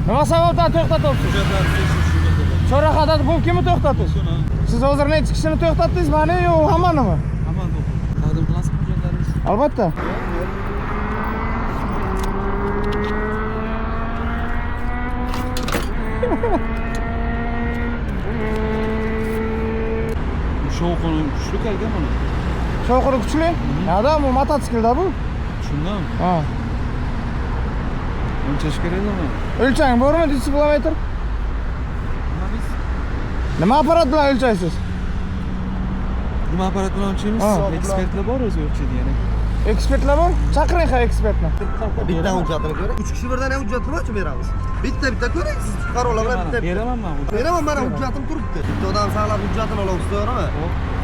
Nima sababdan to'xtatyapsiz? Chorrahadan bu kimni to'xtatish? Siz hozir necha kishini to'xtatdingiz, meni yo hammanimi? Hammani taqdim qilasizmi hujjatlaringizni? Albatta. Shovqini kuchli kelgan buni. Shovqini kuchli? Yo'q, bu mototsiklda bu. Shundan. Ha. O'lchash kerakmi? O'lchang bormi, detsibelometr? Nima apparat bilan o'lchaysiz? Nima apparat bilan o'lchaymiz? Ekspertlar bor o'zi o'lchaydigan. Ekspertlar bor? Chaqiring ha ekspertni. Bitta hujjatini ko'ring. 3 kishi birdan ham hujjatni nima uchun beramiz? Bitta ko'ring, siz fuqarolar bilan bitta. Beraman men. Beraman, mana hujjatim turibdi. Bitta odam saqlab hujjatini olamiz, to'g'rimi?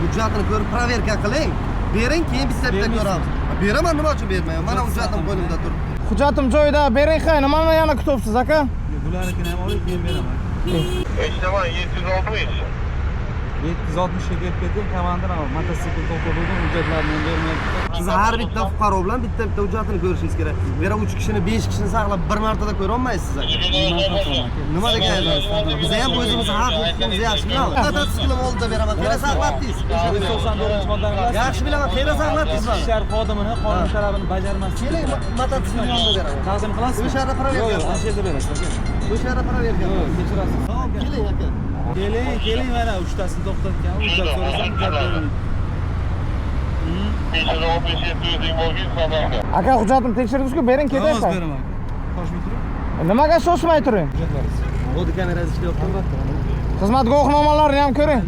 Hujjatini ko'rib proverka qiling. Bering, keyin bitta ko'ramiz. Beraman, nima uchun bermayman? Mana hujjatim qo'limda turibdi. Hujjatim joyida, bering ha, nimani yana kutyapsiz aka? Bularnikini ham olib keyin beraman. Eshitaman, 760. 760 ga kelib ketdim, komandir mototsikl to'xtatdim, hujjatlarni bermayapti. Siz har bitta fuqaro bilan bitta hujjatini ko'rishingiz kerak. Bera 3 kishini, 5 kishini saqlab bir martada ko'ra olmaysiz aka. Nima deganingiz? Biz ham o'zimizni haq huquqimizni yaxshi bilamiz. Mototsiklim oldida beraman. Qayerda saqlatdingiz? 94-moddani bilasiz? Yaxshi bilaman. Qayerda saqlatdingiz? Ishlar xodimini qonun talabini bajarmaslik. Keling, mototsikl yonida beraman. Taqdim qilasizmi? O'sha yerda proverka. Yo'q, ana shu yerda berasiz aka. O'sha yerda proverka. Yo'q, kechirasiz. Keling aka. Keling mana uchtasini to'xtatgan, hujjat so'rasam hujjat bering. 715 700 bo'lgan hisoblanadi. Aka hujjatimni tekshirdingiz-ku, bering ketay. Hozir beraman aka. Shoshmay turing. Nimaga shoshmay turing? Hujjatlaringiz. Bodi kamerasi ishlayapti albatta. Xizmat guvohnomalarini ham ko'ring.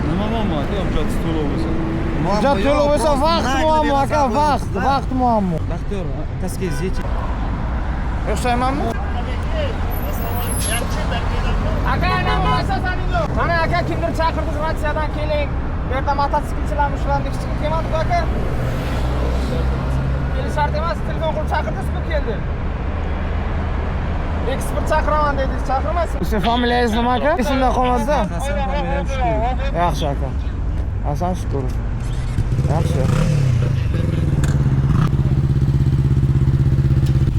Nima muammo aka, hujjatsiz to'lov bo'lsa? Hujjat to'lov bo'lsa vaqt muammo aka, vaqt muammo. Baxtiyor, taskingiz yeching. O'xshaymanmi? Aka, nima asosaning yo'q? Mana aka, kimdir chaqirdi, ratsiyadan keling. Bu yerda mototsiklchilarni shularni hech kim kelmadi-ku aka. Kelish shart emas, telefon qilib chaqirdiz-ku keldi. Ekspert chaqiraman dedingiz, chaqirmaysiz? O'sha familiyangiz nima aka? Esimda qolmadi-da. Hasan familiyam Shukurov. Yaxshi aka. Hasan Shukurov. Yaxshi.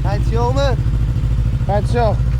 Qaytish yo'qmi? Qaytish yo'q.